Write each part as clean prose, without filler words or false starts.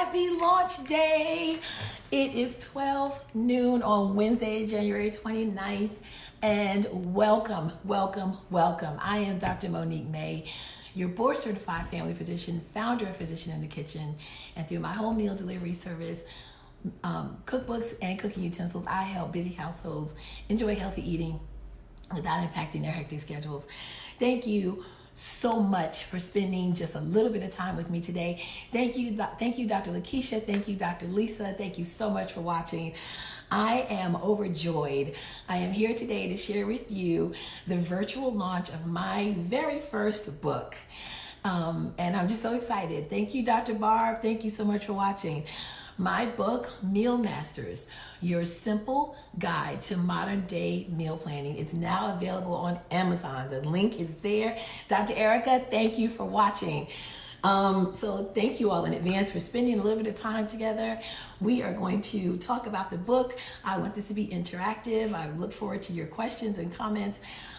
Happy launch day. It is 12 noon on Wednesday, January 29th, and welcome. I am Dr. Monique May, your board certified family physician, founder of Physician in the Kitchen, and through my home meal delivery service, cookbooks and cooking utensils, I help busy households enjoy healthy eating without impacting their hectic schedules. Thank you so much for spending just a little bit of time with me today. Thank you, Dr. Lakeisha. Thank you, Dr. Lisa. Thank you so much for watching. I am overjoyed. I am here today to share with you the virtual launch of my very first book. And I'm just so excited. Thank you, Dr. Barb. Thank you so much for watching. My book, MealMasters, your simple guide to modern day meal planning, is now available on Amazon. The link is there. Dr. Erica, thank you for watching. So thank you all in advance for spending a little bit of time together. We are going to talk about the book. I want this to be interactive. I look forward to your questions and comments.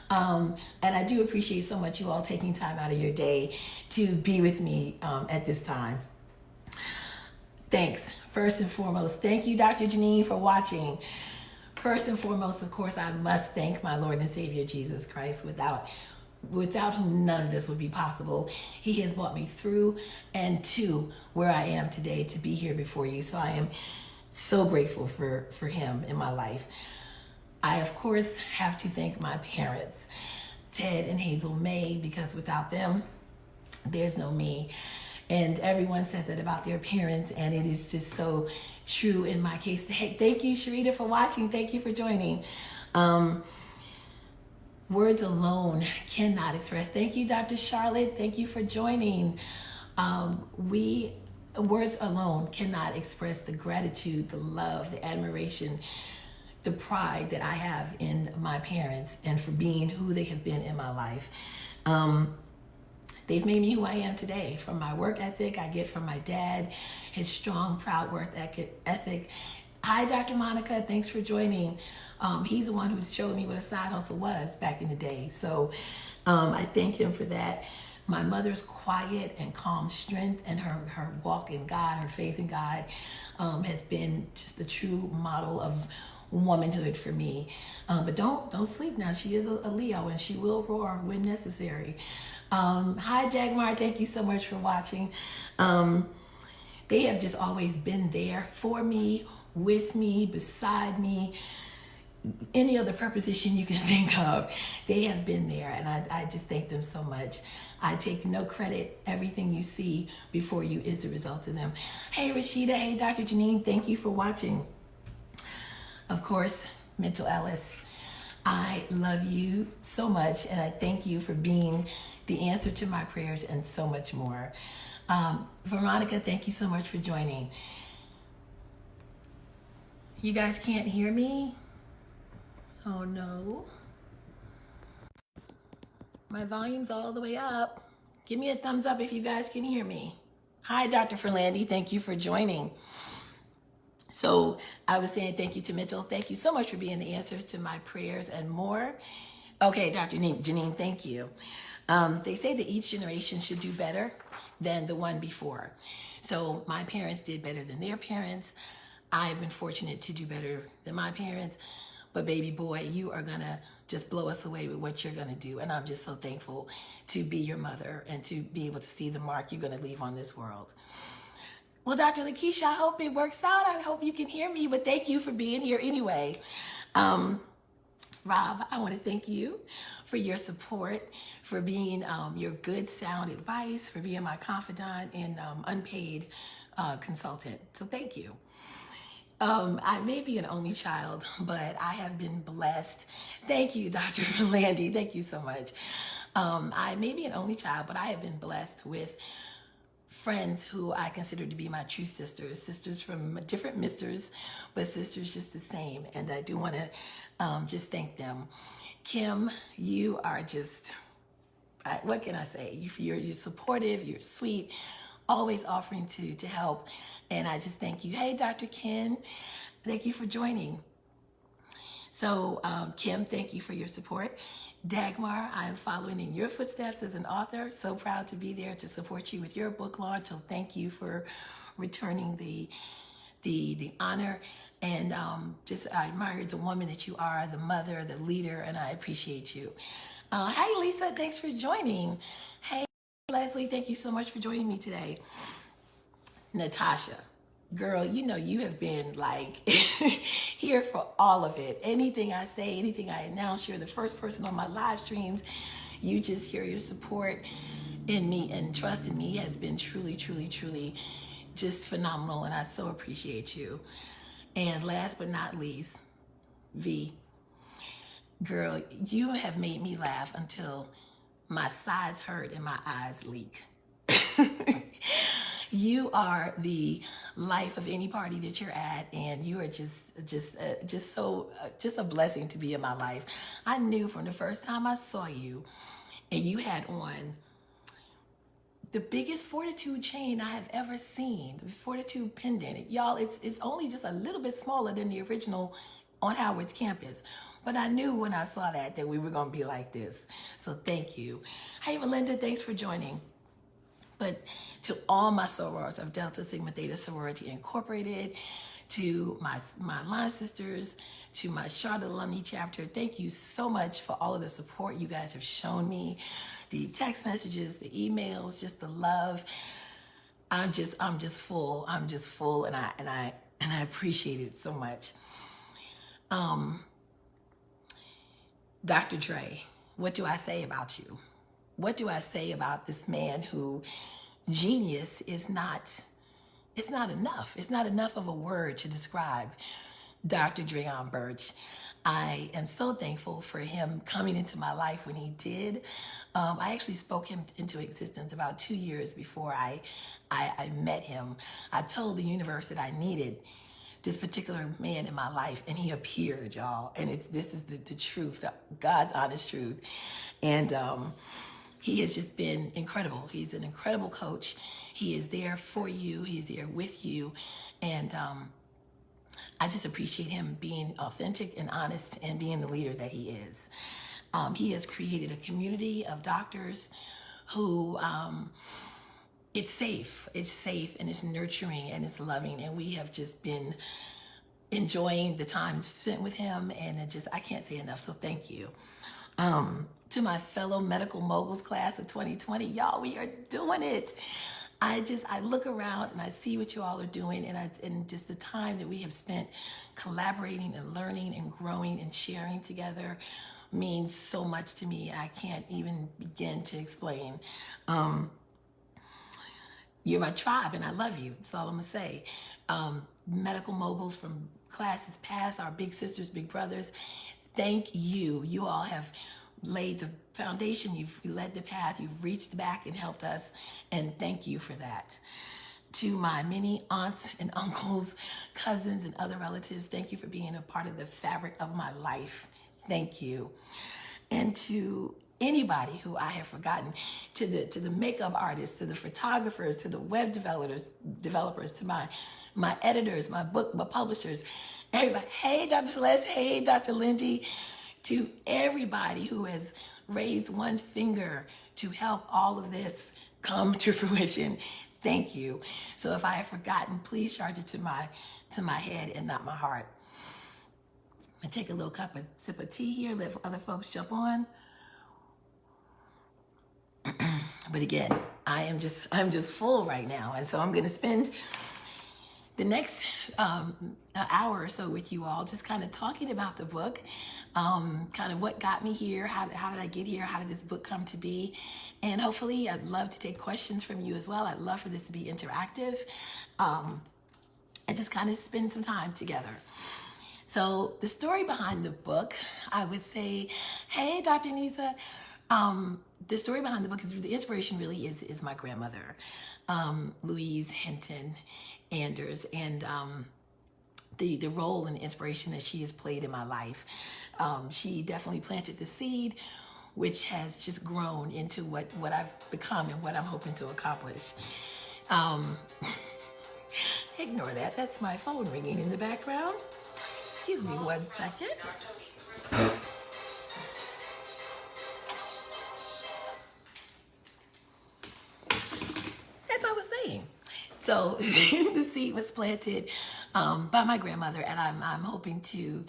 And I do appreciate so much you all taking time out of your day to be with me at this time. Thanks. First and foremost, thank you, Dr. Janine, for watching. First and foremost, of course, I must thank my Lord and Savior, Jesus Christ, without whom none of this would be possible. He has brought me through and to where I am today to be here before you. So I am so grateful for him in my life. I, of course, have to thank my parents, Ted and Hazel May, because without them, there's no me. And everyone says that about their parents, and it is just so true in my case. Hey, thank you, Sharita, for watching. Thank you for joining. Words alone cannot express. Thank you, Dr. Charlotte. Thank you for joining. Words alone cannot express the gratitude, the love, the admiration, the pride that I have in my parents and for being who they have been in my life. They've made me who I am today, from my work ethic I get from my dad, his strong, proud work ethic. Hi, Dr. Monica. Thanks for joining. He's the one who showed me what a side hustle was back in the day. So I thank him for that. My mother's quiet and calm strength and her walk in God, her faith in God, has been just the true model of womanhood for me. But don't sleep now. She is a Leo and she will roar when necessary. Hi, Dagmar. Thank you so much for watching. They have just always been there for me, with me, beside me. Any other preposition you can think of, they have been there, and I just thank them so much. I take no credit. Everything you see before you is the result of them. Hey, Rashida. Hey, Dr. Janine. Thank you for watching. Of course, Mitchell Ellis, I love you so much, and I thank you for being the answer to my prayers and so much more. Veronica, thank you so much for joining. You guys can't hear me? Oh no. My volume's all the way up. Give me a thumbs up if you guys can hear me. Hi, Dr. Ferlandi. Thank you for joining. So I was saying thank you to Mitchell. Thank you so much for being the answer to my prayers and more. Okay, Dr. Janine, thank you. They say that each generation should do better than the one before. So my parents did better than their parents. I've been fortunate to do better than my parents. But baby boy, you are going to just blow us away with what you're going to do. And I'm just so thankful to be your mother and to be able to see the mark you're going to leave on this world. Well, Dr. Lakeisha, I hope it works out. I hope you can hear me, but thank you for being here anyway. Rob, I want to thank you for your support, for being your good sound advice, for being my confidant and unpaid consultant. So thank you. I may be an only child, but I have been blessed. Thank you, Dr. Landy. Thank you so much. I may be an only child, but I have been blessed with friends who I consider to be my true sisters from different misters, but sisters just the same. And I do want to just thank them. Kim, you are just, what can I say? You're supportive, you're sweet, always offering to help. And I just thank you. Hey, Dr. Ken, thank you for joining. So Kim, thank you for your support. Dagmar, I'm following in your footsteps as an author. So proud to be there to support you with your book launch. So thank you for returning the honor. And just I admire the woman that you are, the mother, the leader, and I appreciate you. Hey, Lisa, thanks for joining. Hey, Leslie, thank you so much for joining me today. Natasha, girl, you know you have been like here for all of it. Anything I say, anything I announce, you're the first person on my live streams. You just hear your support in me and trust in me has been truly, truly, truly just phenomenal, and I so appreciate you. And last but not least, V. Girl, you have made me laugh until my sides hurt and my eyes leak. You are the life of any party that you're at, and you are just a blessing to be in my life. I knew from the first time I saw you, and you had on the biggest Fortitude chain I have ever seen, the Fortitude pendant. Y'all, it's only just a little bit smaller than the original on Howard's campus. But I knew when I saw that we were gonna be like this. So thank you. Hey, Melinda, thanks for joining. But to all my sorors of Delta Sigma Theta Sorority Incorporated, to my line sisters, to my Charlotte Alumni chapter, thank you so much for all of the support you guys have shown me. The text messages, the emails, just the love. I'm just full. I'm just full, and I appreciate it so much. Dr. Dre, what do I say about you? What do I say about this man who genius is not, it's not enough. It's not enough of a word to describe Dr. Dreon Birch. I am so thankful for him coming into my life when he did. I actually spoke him into existence about 2 years before I met him. I told the universe that I needed this particular man in my life, and he appeared, y'all. And this is the truth, God's honest truth. And he has just been incredible. He's an incredible coach. He is there for you. He's there with you. And I just appreciate him being authentic and honest and being the leader that he is. He has created a community of doctors who, it's safe, and it's nurturing, and it's loving, and we have just been enjoying the time spent with him, and I can't say enough, so thank you. To my fellow medical moguls class of 2020, y'all, we are doing it. I look around and I see what you all are doing, and just the time that we have spent collaborating and learning and growing and sharing together means so much to me. I can't even begin to explain. You're my tribe, and I love you. That's all I'm gonna say. Medical moguls from classes past, our big sisters, big brothers, thank you. You all have laid the foundation. You've led the path. You've reached back and helped us, and thank you for that. To my many aunts and uncles, cousins, and other relatives, thank you for being a part of the fabric of my life. Thank you. And to anybody who I have forgotten, to the makeup artists, to the photographers, to the web developers, to my editors, my publishers, everybody. Hey, Dr. Celeste. Hey, Dr. Lindy. To everybody who has raised one finger to help all of this come to fruition, thank you. So if I have forgotten, please charge it to my head and not my heart. I'm gonna take a little sip of tea here, let other folks jump on. But again, I'm just full right now, and so I'm gonna spend the next an hour or so with you all, just kind of talking about the book, kind of what got me here, how did I get here, how did this book come to be, and hopefully I'd love to take questions from you as well. I'd love for this to be interactive, and just kind of spend some time together. So the story behind the book, I would say, hey, Dr. Nisa, the story behind the book is, the inspiration really is my grandmother, Louise Hinton Anders, and the role and the inspiration that she has played in my life. She definitely planted the seed, which has just grown into what I've become and what I'm hoping to accomplish. Ignore that. That's my phone ringing in the background. Excuse me 1 second. As I was saying, So the seed was planted by my grandmother, and I'm hoping to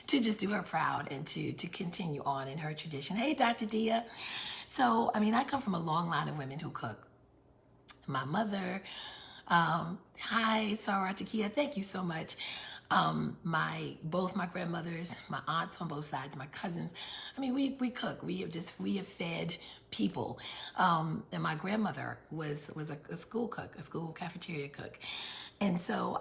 just do her proud and to continue on in her tradition. Hey, Dr. Dia. So, I mean, I come from a long line of women who cook. My mother, hi, Sarah Takia, thank you so much. Both my grandmothers, my aunts on both sides, my cousins. I mean, we cook. We have fed people. And my grandmother was a school cook, a school cafeteria cook. And so,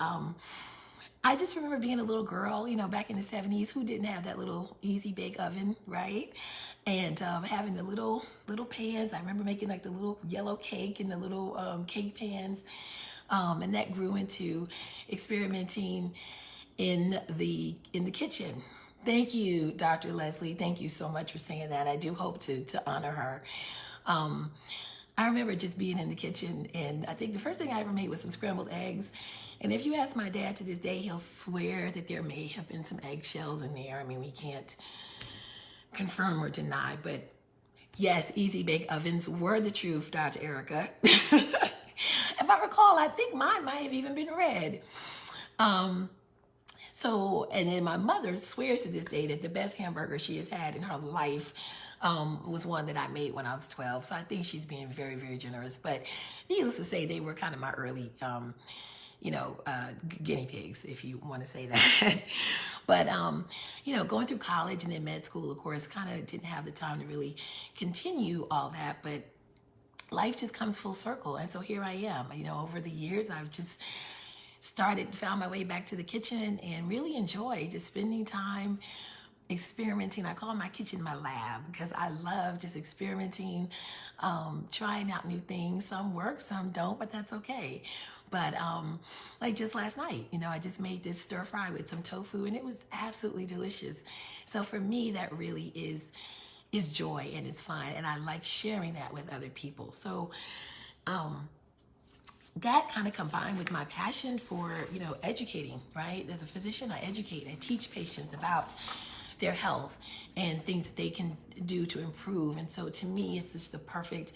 I just remember being a little girl, back in the 70s, who didn't have that little easy bake oven, right? And having the little pans. I remember making like the little yellow cake in the little cake pans. And that grew into experimenting in the kitchen. Thank you, Dr. Leslie. Thank you so much for saying that. I do hope to honor her. I remember just being in the kitchen, and I think the first thing I ever made was some scrambled eggs. And if you ask my dad to this day, he'll swear that there may have been some eggshells in there. I mean, we can't confirm or deny, but yes, easy bake ovens were the truth, Dr. Erica. If I recall, I think mine might have even been red. And then my mother swears to this day that the best hamburger she has had in her life was one that I made when I was 12. So I think she's being very, very generous. But needless to say, they were kind of my early, guinea pigs, if you want to say that. But, going through college and then med school, of course, kind of didn't have the time to really continue all that. But life just comes full circle. And so here I am. Over the years, I've just found my way back to the kitchen and really enjoy just spending time experimenting. I call my kitchen my lab because I love just experimenting, trying out new things. Some work, some don't, but that's okay. But like just last night, I just made this stir fry with some tofu, and it was absolutely delicious. So for me, that really is joy, and it's fun, and I like sharing that with other people. So that kind of combined with my passion for, educating, right? As a physician, I educate, I teach patients about their health and things that they can do to improve. And so to me, it's just the perfect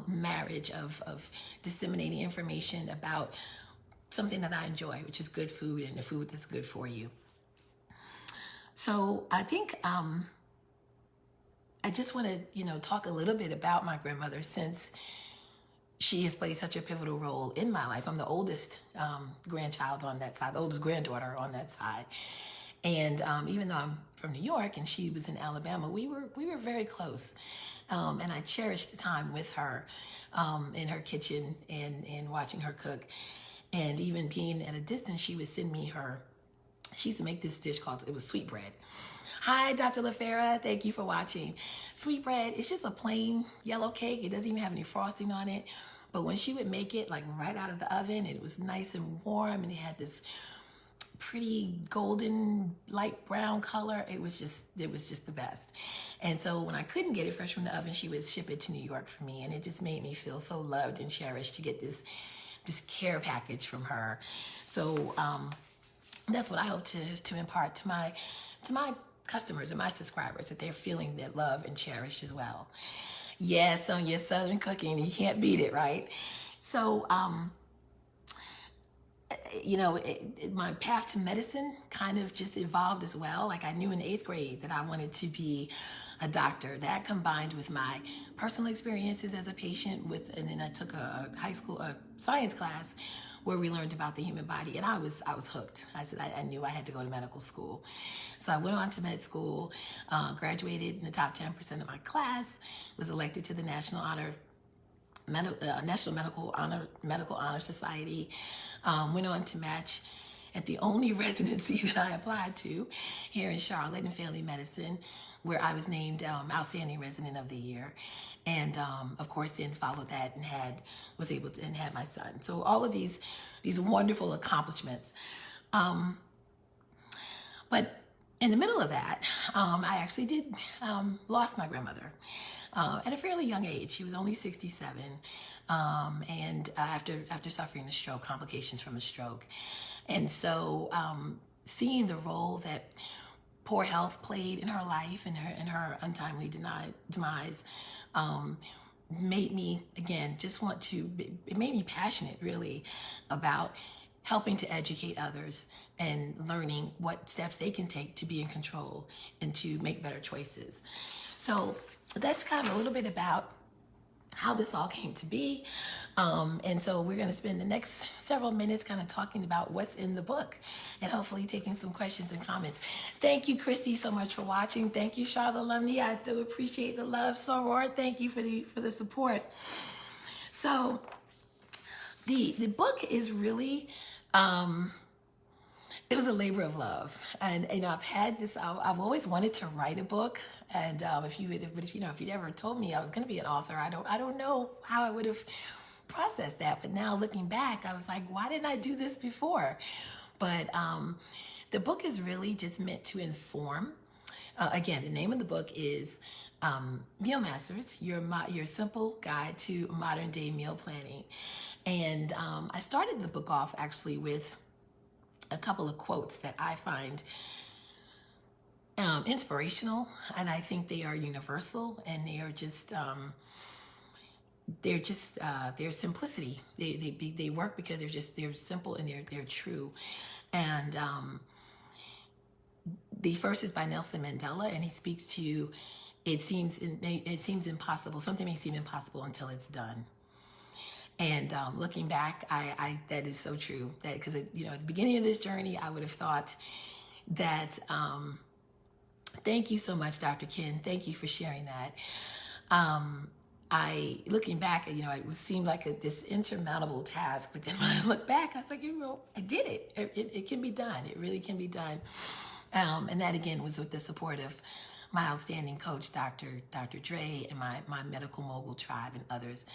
marriage of disseminating information about something that I enjoy, which is good food and the food that's good for you. So I think I just want to, talk a little bit about my grandmother, since she has played such a pivotal role in my life. I'm the oldest grandchild on that side, the oldest granddaughter on that side. And even though I'm from New York and she was in Alabama, we were very close. And I cherished the time with her in her kitchen and watching her cook. And even being at a distance, she would send me she used to make this dish it was sweetbread. Hi, Dr. LaFera. Thank you for watching. Sweetbread, it's just a plain yellow cake. It doesn't even have any frosting on it. But when she would make it like right out of the oven, it was nice and warm, and it had this pretty golden light brown color. It was just the best. And so when I couldn't get it fresh from the oven, she would ship it to New York for me, and it just made me feel so loved and cherished to get this care package from her. So that's what I hope to impart to my customers and my subscribers, that they're feeling that love and cherished as well. Yes, on your Southern cooking, you can't beat it, right? So, my path to medicine kind of just evolved as well. Like I knew in 8th grade that I wanted to be a doctor. That combined with my personal experiences as a patient and then I took a high school science class where we learned about the human body, and I was hooked. I said I knew I had to go to medical school. So I went on to med school, graduated in the top 10% of my class, was elected to the National Medical Honor Society, went on to match at the only residency that I applied to here in Charlotte in family medicine, where I was named Outstanding Resident of the Year. And of course, then followed that and had my son. So all of these wonderful accomplishments. But in the middle of that, I actually did lost my grandmother at a fairly young age. She was only 67, and after suffering a stroke, complications from a stroke. And so seeing the role that poor health played in her life and her untimely demise made me, again, just want to, it made me passionate really about helping to educate others and learning what steps they can take to be in control and to make better choices. So that's kind of a little bit about how this all came to be. And so we're going to spend the next several minutes kind of talking about what's in the book and hopefully taking some questions and comments. Thank you, Christy, so much for watching. Thank you, Charlotte Alumni. I do appreciate the love. Soror, thank you for the support. So the book is really, it was a labor of love. And, I've had this, I've always wanted to write a book. And if you'd ever told me I was going to be an author, I don't know how I would have processed that. But now looking back, I was like, why didn't I do this before? But the book is really just meant to inform. Again, the name of the book is MealMasters, your simple guide to modern day meal planning. And I started the book off actually with a couple of quotes that I find inspirational, and I think they are universal, and they are just their simplicity. They work because they're simple and they're true. And the first is by Nelson Mandela, and he speaks to it seems impossible. Something may seem impossible until it's done. And looking back, I that is so true. That because at the beginning of this journey, I would have thought that. Thank you so much, Dr. Ken. Thank you for sharing that. Looking back, it seemed like this insurmountable task. But then when I look back, I was like, I did it. It can be done. It really can be done. And that again was with the support of my outstanding coach, Dr. Dre, and my medical mogul tribe and others.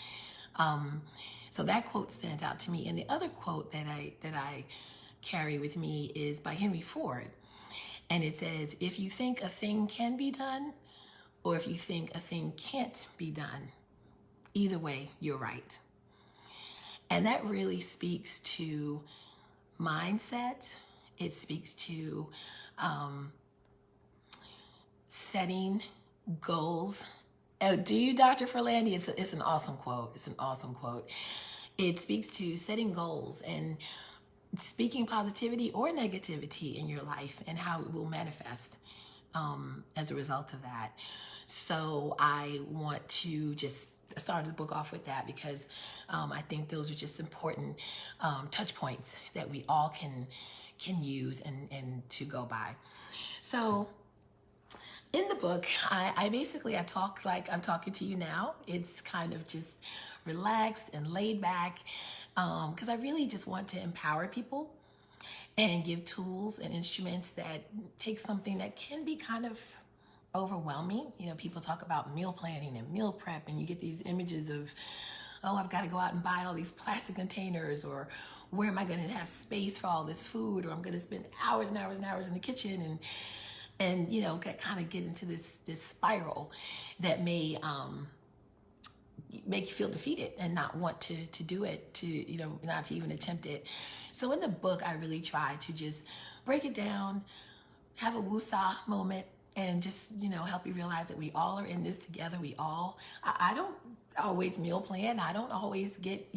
So that quote stands out to me. And the other quote that I carry with me is by Henry Ford. And it says, if you think a thing can be done, or if you think a thing can't be done, either way, you're right. And that really speaks to mindset. It speaks to setting goals. Oh, do you, Dr. Ferlandi? It's an awesome quote. It's an awesome quote. It speaks to setting goals and speaking positivity or negativity in your life and how it will manifest as a result of that. So I want to just start the book off with that because I think those are just important touch points that we all can use and to go by. So in the book, I talk like I'm talking to you now. It's kind of just relaxed and laid back. Because I really just want to empower people and give tools and instruments that take something that can be kind of overwhelming. People talk about meal planning and meal prep, and you get these images of, oh, I've got to go out and buy all these plastic containers, or where am I going to have space for all this food, or I'm going to spend hours and hours and hours in the kitchen and kind of get into this spiral that may make you feel defeated and not want to do it, not to even attempt it. So in the book, I really try to just break it down, have a woosah moment, and just, help you realize that we all are in this together. I don't always meal plan. I don't always get,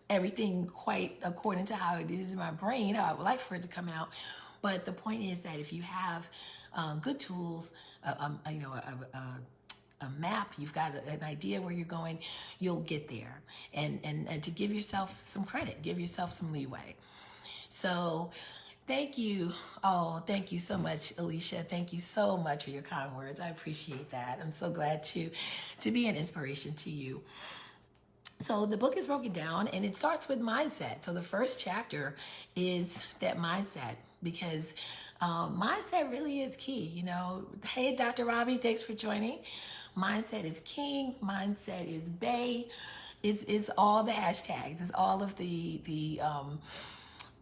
everything quite according to how it is in my brain. I would like for it to come out. But the point is that if you have good tools, a map, you've got an idea where you're going, you'll get there. And to give yourself some credit, give yourself some leeway. So thank you. Oh, thank you so much, Alicia. Thank you so much for your kind words. I appreciate that. I'm so glad to be an inspiration to you. So the book is broken down and it starts with mindset. So the first chapter is that mindset, because mindset really is key. Hey, Dr. Robbie, thanks for joining. Mindset is king. Mindset is bae. It's all the hashtags. It's all of the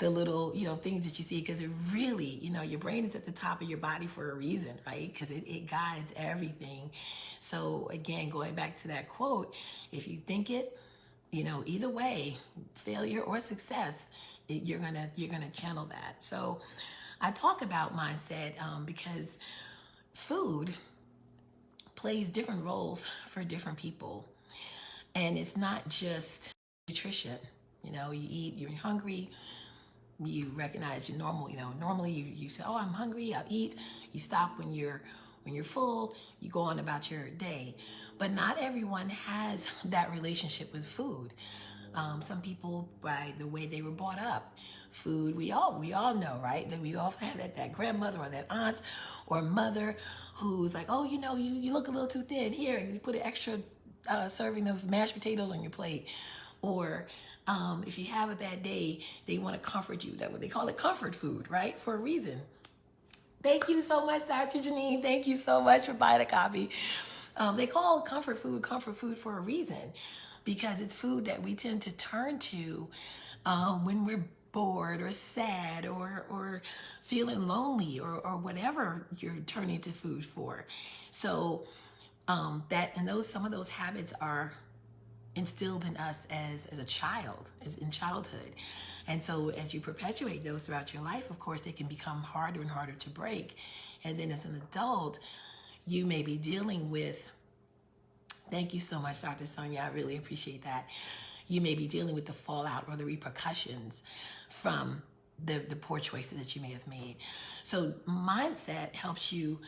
little things that you see, because it really your brain is at the top of your body for a reason, right? Because it guides everything. So again, going back to that quote, if you think it, either way, failure or success, you're gonna channel that. So I talk about mindset because food plays different roles for different people. And it's not just nutrition. You know, you eat, you're hungry, you recognize your normal, normally you say, oh, I'm hungry, I'll eat. You stop when you're full, you go on about your day. But not everyone has that relationship with food. Some people, by the way they were brought up, food, we all know, right? That we all have that grandmother or that aunt or mother who's like, oh, you look a little too thin. Here, you put an extra serving of mashed potatoes on your plate. Or if you have a bad day, they want to comfort you. That's what they call it, comfort food, right? For a reason. Thank you so much, Dr. Janine. Thank you so much for buying a copy. They call comfort food for a reason, because it's food that we tend to turn to when we're bored or sad or feeling lonely or whatever you're turning to food for. So some of those habits are instilled in us as a child, as in childhood. And so as you perpetuate those throughout your life, of course, they can become harder and harder to break. And then as an adult, you may be dealing with, thank you so much, Dr. Sonia, I really appreciate that. You may be dealing with the fallout or the repercussions from the poor choices that you may have made. So mindset helps you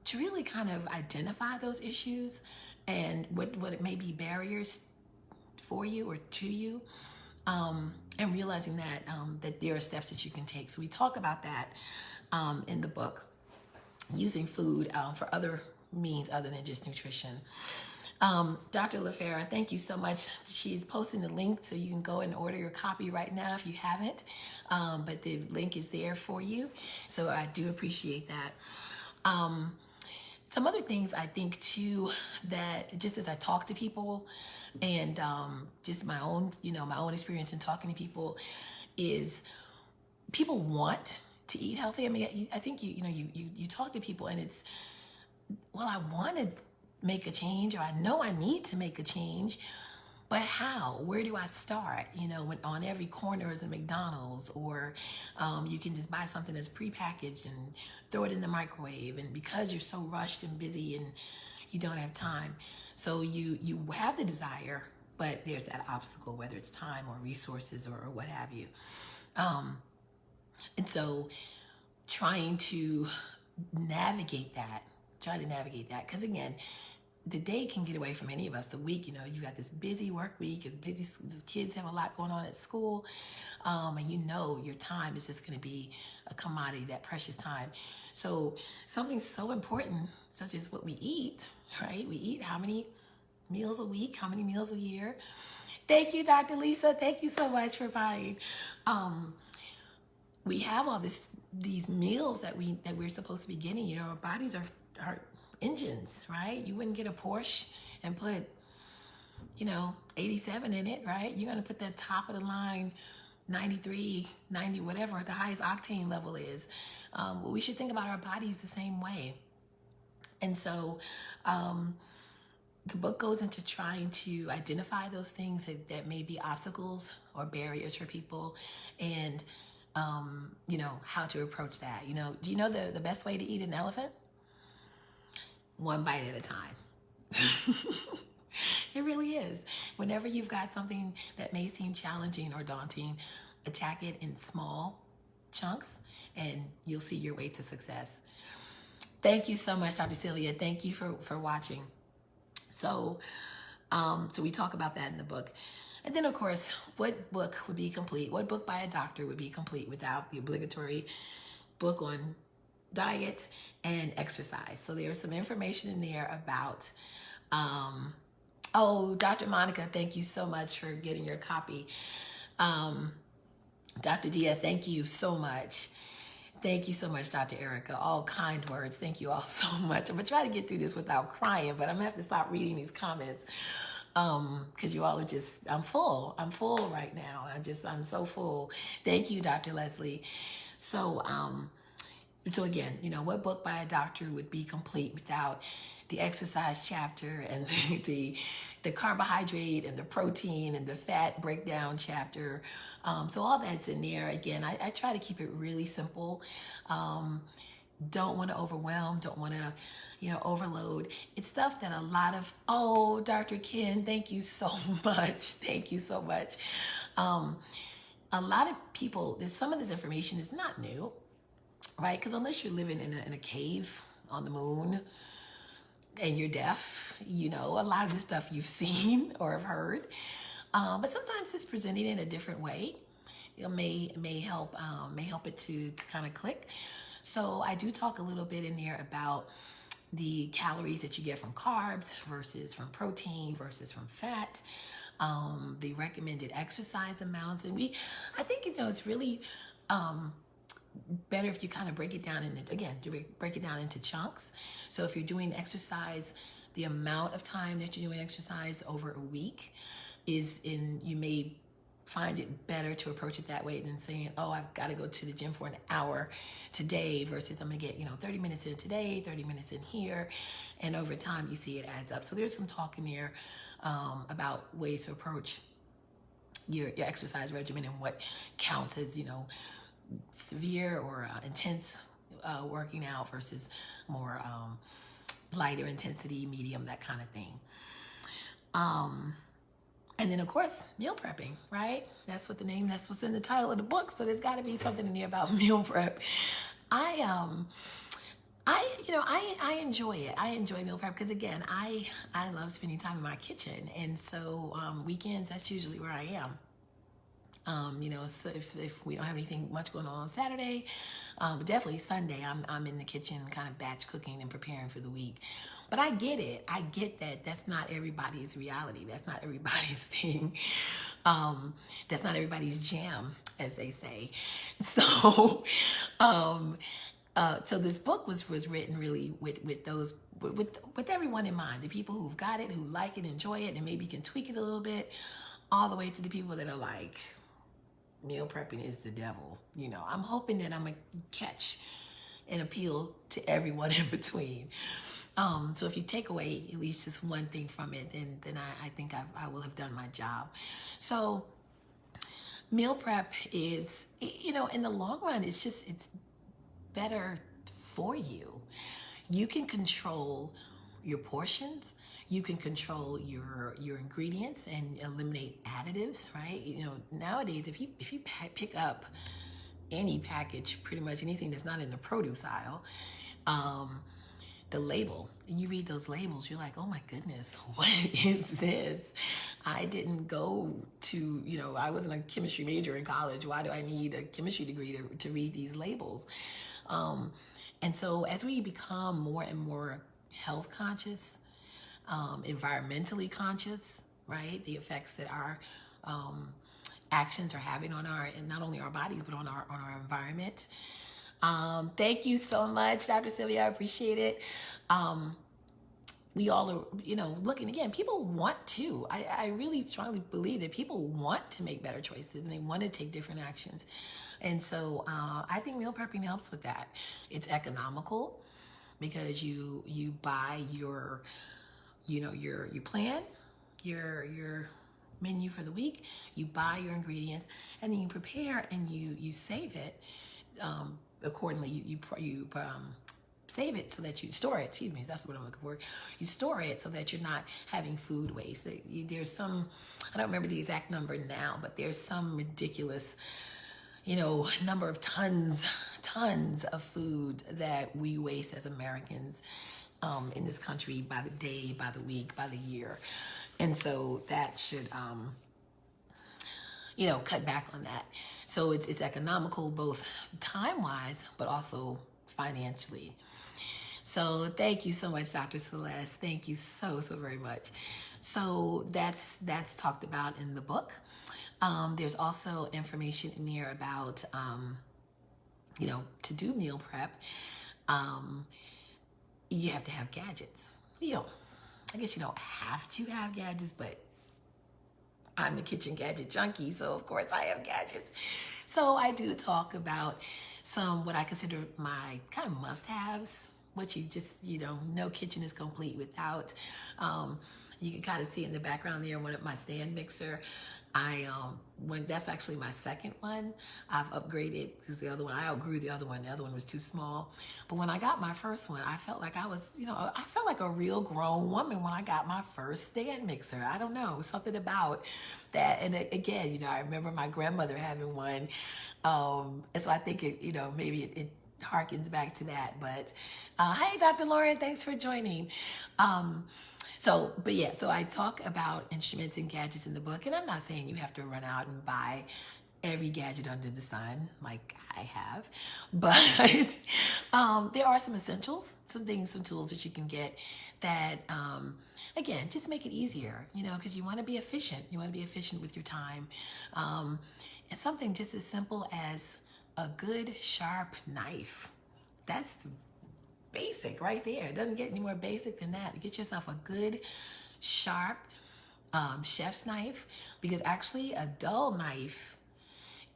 to really kind of identify those issues and what it may be barriers for you or to you, and realizing that there are steps that you can take. So we talk about that in the book, using food for other means other than just nutrition. Dr. LaFera, thank you so much. She's posting the link so you can go and order your copy right now if you haven't, but the link is there for you. So I do appreciate that. Some other things I think too, that just as I talk to people and just my own experience in talking to people, is people want to eat healthy. I mean, I think you talk to people and it's, well, I want to make a change, or I know I need to make a change, but how? Where do I start? When on every corner is a McDonald's, or you can just buy something that's prepackaged and throw it in the microwave. And because you're so rushed and busy and you don't have time, so you have the desire, but there's that obstacle, whether it's time or resources or what have you. And so trying to navigate that, because again, the day can get away from any of us. The week, you've got this busy work week, and kids have a lot going on at school, and your time is just going to be a commodity, that precious time. So something so important, such as what we eat, right? We eat how many meals a week, how many meals a year? Thank you, Dr. Lisa. Thank you so much for buying. We have all these meals that we're supposed to be getting. Our bodies are engines, right? You wouldn't get a Porsche and put 87 in it, right? You're going to put that top of the line 93, 90, whatever the highest octane level is. We should think about our bodies the same way. And so the book goes into trying to identify those things that may be obstacles or barriers for people, and how to approach that. Do you know the best way to eat an elephant? One bite at a time. It really is. Whenever you've got something that may seem challenging or daunting, attack it in small chunks and you'll see your way to success. Thank you so much, Dr. Sylvia. Thank you for watching. So we talk about that in the book. And then, of course, what book would be complete? What book by a doctor would be complete without the obligatory book on diet and exercise? So there's some information in there about, Dr. Monica, thank you so much for getting your copy. Dr. Dia, thank you so much. Thank you so much, Dr. Erica. All kind words. Thank you all so much. I'm going to try to get through this without crying, but I'm going to have to stop reading these comments because you all are just, I'm full. I'm full right now. I'm so full. Thank you, Dr. Leslie. So again, what book by a doctor would be complete without the exercise chapter and the carbohydrate and the protein and the fat breakdown chapter. So all that's in there. Again, I try to keep it really simple. don't want to overwhelm, don't want to, overload. It's stuff that a lot of, oh, Dr. Ken, thank you so much. Thank you so much. A lot of people, some of this information is not new, right? Because unless you're living in a cave on the moon and you're deaf, a lot of this stuff you've seen or have heard. But sometimes it's presented in a different way. It may help it to kind of click. So I do talk a little bit in there about the calories that you get from carbs versus from protein versus from fat, the recommended exercise amounts. And I think, it's really better if you kind of break it down into chunks. So if you're doing exercise, the amount of time that you're doing exercise over a week you may find it better to approach it that way than saying, oh, I've got to go to the gym for an hour today versus I'm going to get, 30 minutes in today, 30 minutes in here. And over time, you see it adds up. So there's some talk in there about ways to approach your exercise regimen and what counts as, severe or intense working out versus more lighter intensity, medium, that kind of thing. And then, of course, meal prepping, right? That's what's in the title of the book. So there's got to be something in there about meal prep. I enjoy it. I enjoy meal prep because, again, I love spending time in my kitchen. And so weekends, that's usually where I am. So if we don't have anything much going on Saturday, but definitely Sunday, I'm in the kitchen kind of batch cooking and preparing for the week. But I get it. I get that that's not everybody's reality. That's not everybody's thing. That's not everybody's jam, as they say. So, so this book was written really with everyone in mind. The people who've got it, who like it, enjoy it, and maybe can tweak it a little bit, all the way to the people that are like, meal prepping is the devil. I'm hoping that I'm going to catch and appeal to everyone in between. So if you take away at least just one thing from it, then I think I will have done my job. So meal prep is, in the long run, it's better for you. You can control your portions. You can control your ingredients and eliminate additives, right? Nowadays, if you pick up any package, pretty much anything that's not in the produce aisle, the label, and you read those labels, you're like, oh my goodness, what is this? I didn't go to, I wasn't a chemistry major in college. Why do I need a chemistry degree to read these labels? And so as we become more and more health conscious, environmentally conscious, right? The effects that our actions are having on not only our bodies, but on our environment. Thank you so much, Dr. Sylvia. I appreciate it. We all are, looking again, people want to. I really strongly believe that people want to make better choices and they want to take different actions. And so I think meal prepping helps with that. It's economical because you buy you plan your menu for the week, you buy your ingredients, and then you prepare and you save it accordingly. You save it so that you store it. Excuse me, that's what I'm looking for. You store it so that you're not having food waste. There's some, I don't remember the exact number now, but there's some ridiculous, number of tons of food that we waste as Americans in this country by the day, by the week, by the year. And so that should, cut back on that. So it's economical, both time-wise, but also financially. So thank you so much, Dr. Celeste. Thank you so very much. So that's talked about in the book. There's also information in there about, to do meal prep, you have to have gadgets. I guess you don't have to have gadgets, but I'm the kitchen gadget junkie, so of course I have gadgets. So I do talk about what I consider my kind of must-haves, what you just, no kitchen is complete without. You can kind of see in the background there one of my stand mixer. That's actually my second one. I've upgraded because the other one, I outgrew the other one. The other one was too small. But when I got my first one, I felt like I felt like a real grown woman when I got my first stand mixer. I don't know, something about that. And again, I remember my grandmother having one. And so I think maybe it harkens back to that. But hey, Dr. Lauren, thanks for joining. So I talk about instruments and gadgets in the book, and I'm not saying you have to run out and buy every gadget under the sun like I have, but there are some essentials, some tools that you can get that, again, just make it easier, because you want to be efficient. You want to be efficient with your time. And something just as simple as a good sharp knife. That's the basic right there. It doesn't get any more basic than that. Get yourself a good sharp chef's knife, because actually a dull knife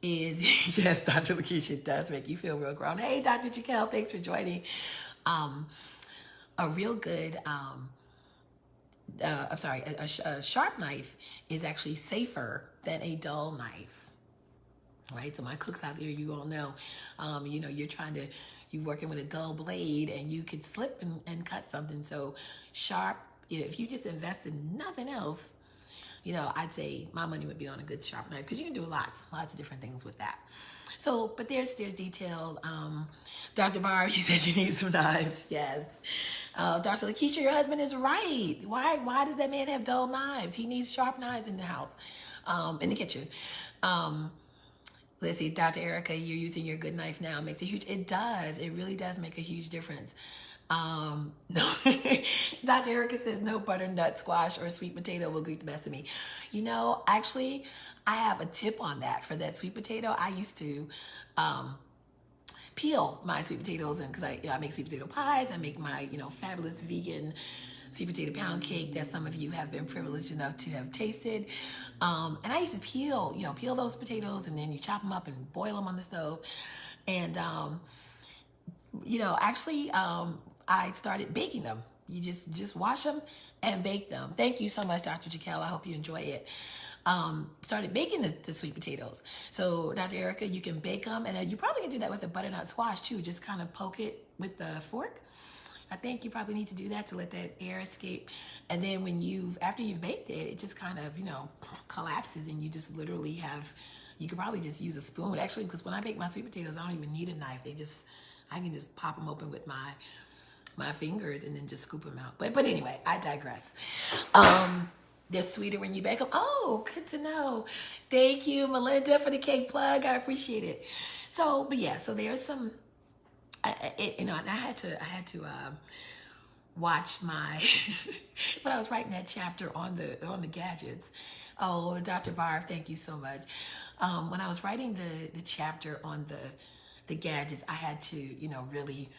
is yes, Dr. Lakeisha, it does make you feel real grown. Hey, Dr. Jaquel, thanks for joining. A real good a sharp knife is actually safer than a dull knife. Right, so my cooks out there, you all know, you're working with a dull blade and you could slip and cut something. So sharp, if you just invest in nothing else, I'd say my money would be on a good sharp knife, because you can do lots of different things with that. So, but there's detail. Dr. Barb, you said you need some knives. Yes. Dr. Lakeisha, your husband is right. Why does that man have dull knives? He needs sharp knives in the house, in the kitchen. Let's see, Dr. Erica, you're using your good knife now. It makes it does. It really does make a huge difference. No, Dr. Erica says no butternut squash or sweet potato will greet the best of me. Actually, I have a tip on that for that sweet potato. I used to peel my sweet potatoes, and because I make sweet potato pies, I make my fabulous vegan sweet potato pound cake that some of you have been privileged enough to have tasted. And I used to peel those potatoes, and then you chop them up and boil them on the stove. And, I started baking them. You just wash them and bake them. Thank you so much, Dr. Jaquel. I hope you enjoy it. Started baking the sweet potatoes. So, Dr. Erica, you can bake them, and you probably can do that with a butternut squash too. Just kind of poke it with the fork. I think you probably need to do that to let that air escape. And then after you've baked it, it just kind of, collapses, and you just literally you could probably just use a spoon. Actually, because when I bake my sweet potatoes, I don't even need a knife. I can just pop them open with my fingers and then just scoop them out. But anyway, I digress. They're sweeter when you bake them. Oh, good to know. Thank you, Melinda, for the cake plug. I appreciate it. So there's some, and I had to watch my when I was writing that chapter on the gadgets. Oh, Dr. Barb, thank you so much. When I was writing the chapter on the gadgets, I had to really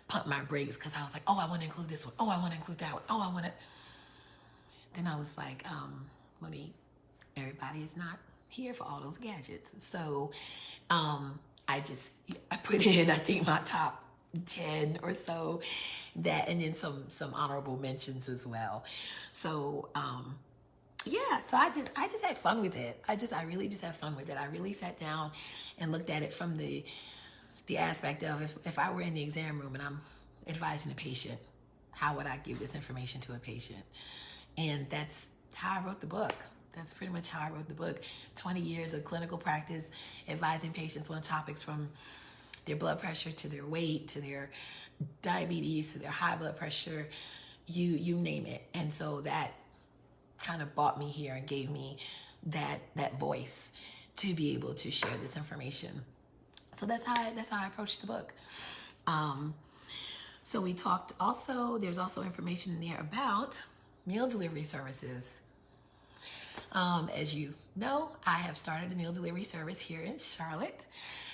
pump my brakes, because I was like, oh, I want to include this one. Oh, I want to include that one. Oh, I want to. Then I was like, Monique, everybody is not here for all those gadgets. So I put in, I think, my top 10 or so, that, and then some honorable mentions as well. So so I just had fun with it. I really just had fun with it. I really sat down and looked at it from the aspect of, if I were in the exam room and I'm advising a patient, how would I give this information to a patient? And that's how I wrote the book. That's pretty much how I wrote the book. 20 years of clinical practice, advising patients on topics from their blood pressure to their weight, to their diabetes, to their high blood pressure, you name it. And so that kind of brought me here and gave me that voice to be able to share this information. So that's how I approached the book. So we talked also, there's also information in there about meal delivery services. As you know, I have started a meal delivery service here in Charlotte.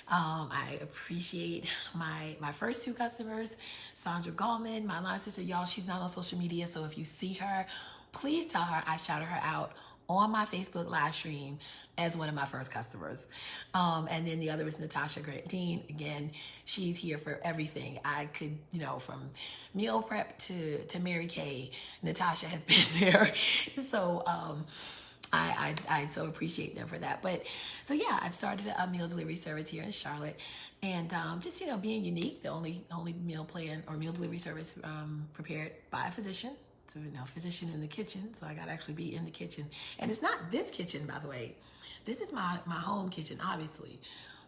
I appreciate my first two customers, Sandra Gallman, my line sister. Y'all, she's not on social media, so if you see her, please tell her I shouted her out on my Facebook live stream as one of my first customers. And then the other is Natasha Grantine. Again, she's here for everything. I could, from meal prep to Mary Kay, Natasha has been there. So I so appreciate them for that. But so yeah, I've started a meal delivery service here in Charlotte, and just being unique, the only meal plan or meal delivery service prepared by a physician. So physician in the kitchen. So I got to actually be in the kitchen, and it's not this kitchen, by the way. This is my home kitchen, obviously.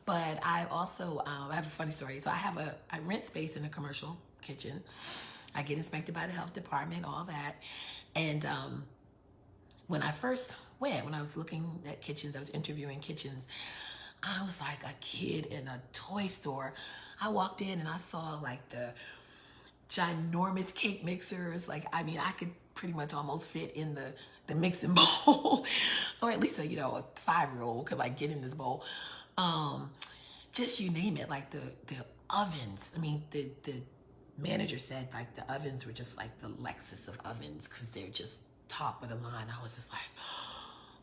But I also I have a funny story. So I rent space in a commercial kitchen. I get inspected by the health department, all that, and when I first went, when I was looking at kitchens, I was interviewing kitchens, I was like a kid in a toy store. I walked in and I saw like the ginormous cake mixers. Like, I mean, I could pretty much almost fit in the mixing bowl, or at least a 5-year-old could like get in this bowl. Just you name it, like the ovens. I mean, the manager said like the ovens were just like the Lexus of ovens because they're just top of the line. I was just like,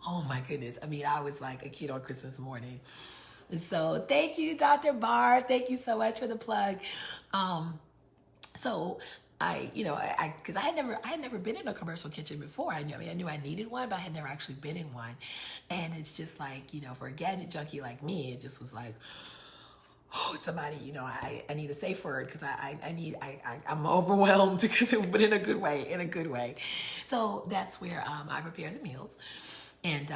oh my goodness. I mean, I was like a kid on Christmas morning. So thank you, Dr. Barb. Thank you so much for the plug. So because I had never been in a commercial kitchen before. I knew I needed one, but I had never actually been in one. And it's just like, for a gadget junkie like me, it just was like, oh, somebody, I need a safe word because I'm overwhelmed because but in a good way. So that's where I prepare the meals. And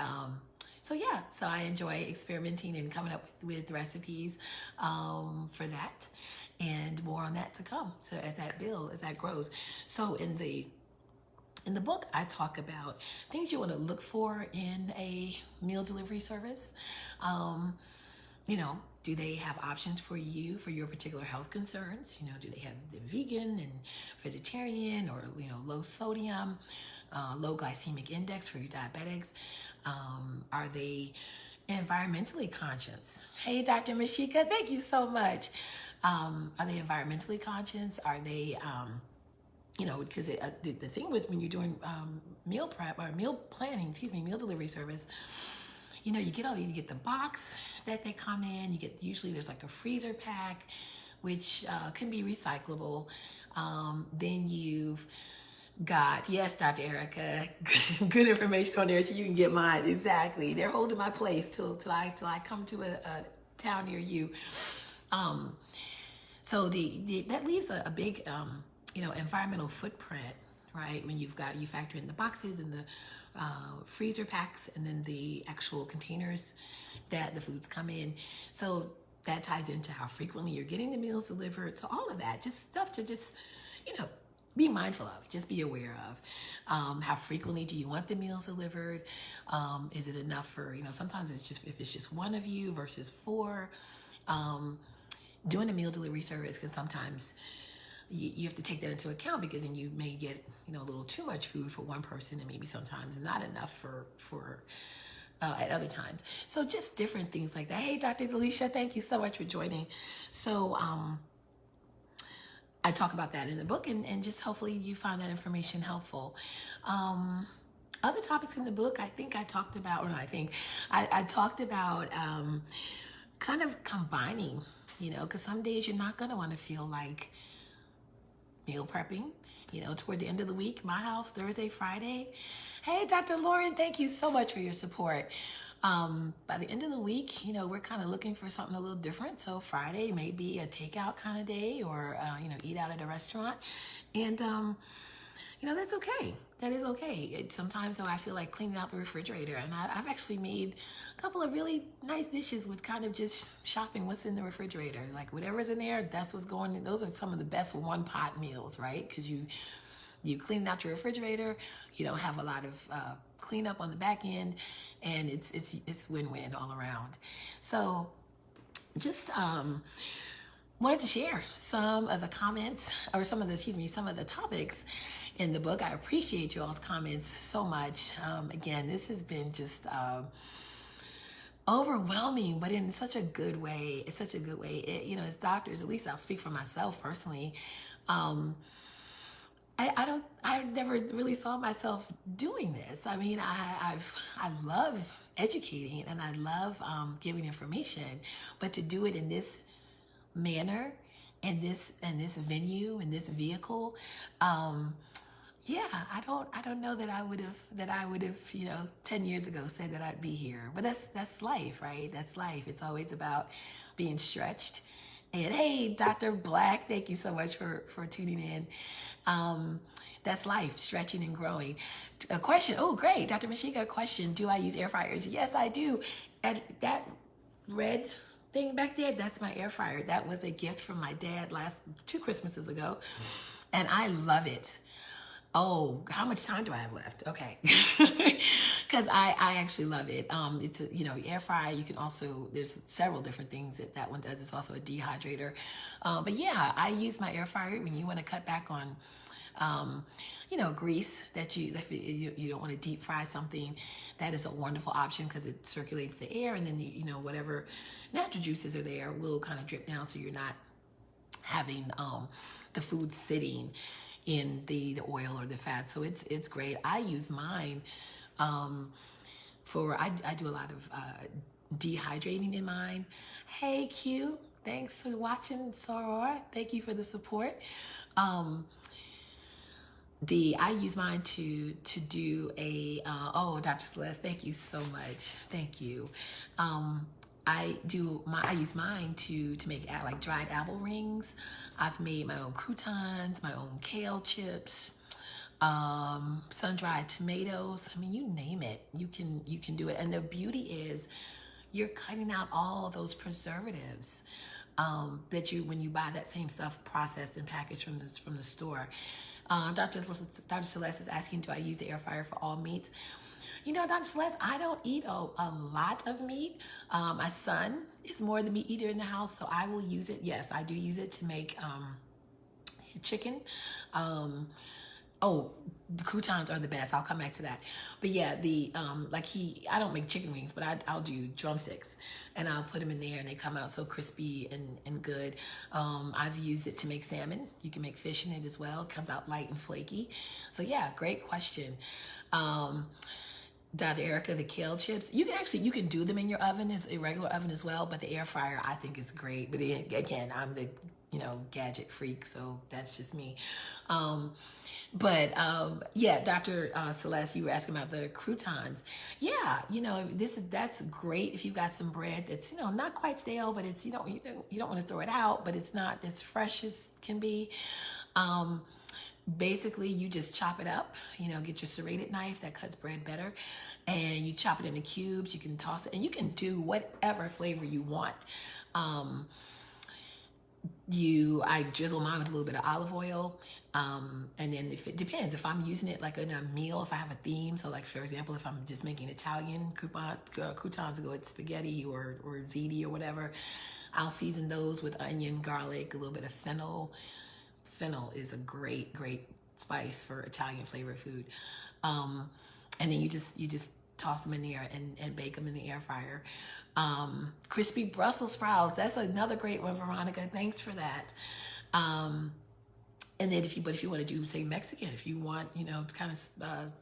so I enjoy experimenting and coming up with recipes for that, and more on that to come. So as that grows. So in the book, I talk about things you want to look for in a meal delivery service. Do they have options for you for your particular health concerns? Do they have the vegan and vegetarian, or low sodium, low glycemic index for your diabetics? Are they environmentally conscious? Hey, Dr. Mashika, thank you so much. Are they environmentally conscious? Are they, because the thing with when you're doing meal prep or meal delivery service, you get the box that they come in. Usually there's like a freezer pack, which can be recyclable. Then you've got, yes, Dr. Erica, good information on there till you can get mine. Exactly. They're holding my place till I come to a town near you. So that leaves a big, environmental footprint, right? When you factor in the boxes and the freezer packs, and then the actual containers that the foods come in. So that ties into how frequently you're getting the meals delivered. So all of that, just stuff to just, be mindful of, just be aware of. How frequently do you want the meals delivered? Is it enough for, sometimes if it's just one of you versus 4. Doing a meal delivery service, because sometimes you have to take that into account, because then you may get, a little too much food for one person, and maybe sometimes not enough for at other times. So just different things like that. Hey, Dr. Alicia, thank you so much for joining. So I talk about that in the book, and just hopefully you find that information helpful. Other topics in the book, I talked about kind of combining, because some days you're not going to want to feel like meal prepping, toward the end of the week. My house, Thursday, Friday. Hey, Dr. Lauren, thank you so much for your support. By the end of the week, we're kind of looking for something a little different. So Friday may be a takeout kind of day, or, eat out at a restaurant. And, that's okay. That is okay. Sometimes, though, I feel like cleaning out the refrigerator. And I've actually made a couple of really nice dishes with kind of just shopping what's in the refrigerator. Like whatever's in there, that's what's going in. Those are some of the best one-pot meals, right? Because you clean out your refrigerator. You don't have a lot of cleanup on the back end. And it's win-win all around. So just wanted to share some of the comments, or some of the topics in the book. I appreciate you all's comments so much. Again, this has been just overwhelming, but in such a good way. It's such a good way. As doctors, at least I'll speak for myself personally. I I never really saw myself doing this. I mean, I love educating and I love giving information, but to do it in this manner, in this venue, in this vehicle, yeah, I don't know that I would have, 10 years ago said that I'd be here. But that's life, right? That's life. It's always about being stretched. And hey, Dr. Black, thank you so much for tuning in. That's life, stretching and growing. A question, oh great, Dr. Mashika, a question, do I use air fryers? Yes, I do. And that red thing back there, that's my air fryer. That was a gift from my dad 2 Christmases ago. And I love it. Oh, how much time do I have left? Okay. Because I actually love it. It's a, air fryer. You can also, there's several different things that one does. It's also a dehydrator. But yeah, I use my air fryer when you want to cut back on, grease that if you don't want to deep fry something. That is a wonderful option because it circulates the air, and then, whatever natural juices are there will kind of drip down so you're not having the food sitting in the oil or the fat. So it's great. I use mine I do a lot of dehydrating in mine. Hey Q, thanks for watching. Soror, thank you for the support. I use mine to do a Dr. Celeste, thank you so much. Thank you. I use mine to make like dried apple rings. I've made my own croutons, my own kale chips, sun-dried tomatoes. I mean, you name it, you can do it. And the beauty is you're cutting out all those preservatives that when you buy that same stuff processed and packaged from the store. Dr. Celeste is asking, do I use the air fryer for all meats? Dr. Celeste, I don't eat a lot of meat. My son is more the meat eater in the house, so I will use it. Yes, I do use it to make chicken. The croutons are the best. I'll come back to that. But yeah, I don't make chicken wings, but I'll do drumsticks, and I'll put them in there, and they come out so crispy and good. I've used it to make salmon. You can make fish in it as well. It comes out light and flaky. So yeah, great question. Dr. Erica, the kale chips, you can do them in your oven, a regular oven as well, but the air fryer I think is great. But again, I'm the gadget freak, so that's just me. Yeah, Dr. Celeste, you were asking about the croutons. Yeah, that's great if you've got some bread that's not quite stale, but it's you don't want to throw it out, but it's not as fresh as can be. Basically, you just chop it up, get your serrated knife that cuts bread better, and you chop it into cubes. You can toss it, and you can do whatever flavor you want. I drizzle mine with a little bit of olive oil, and then if it depends, if I'm using it like in a meal, if I have a theme, so like for example, if I'm just making Italian croutons to go with spaghetti or ziti or whatever, I'll season those with onion, garlic, a little bit of fennel. Fennel is a great spice for Italian flavored food. And then you just toss them in there and bake them in the air fryer. Crispy Brussels sprouts, that's another great one, Veronica. Thanks for that. And then if you want to do, say, Mexican, if you want, to kind of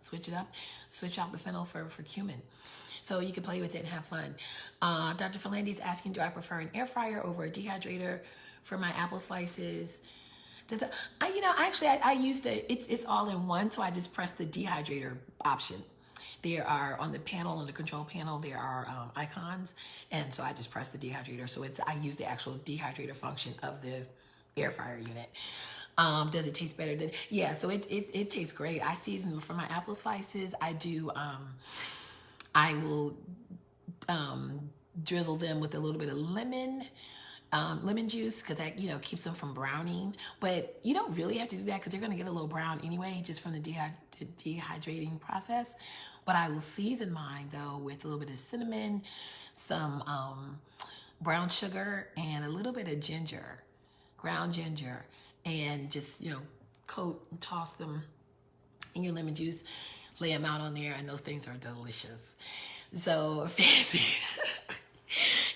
switch it up, switch out the fennel for cumin. So you can play with it and have fun. Dr. Philandy is asking, do I prefer an air fryer over a dehydrator for my apple slices? I use it's all in one, so I just press the dehydrator option. There are on the control panel, there are icons, and so I just press the dehydrator. So I use the actual dehydrator function of the air fryer unit. Does it taste better than? Yeah, so it tastes great. I season for my apple slices. I do. I will drizzle them with a little bit of lemon juice, because that keeps them from browning. But you don't really have to do that because they're going to get a little brown anyway, just from the dehydrating process. But I will season mine though with a little bit of cinnamon, some brown sugar, and a little bit of ginger, ground ginger, and just coat and toss them in your lemon juice, lay them out on there, and those things are delicious. So fancy.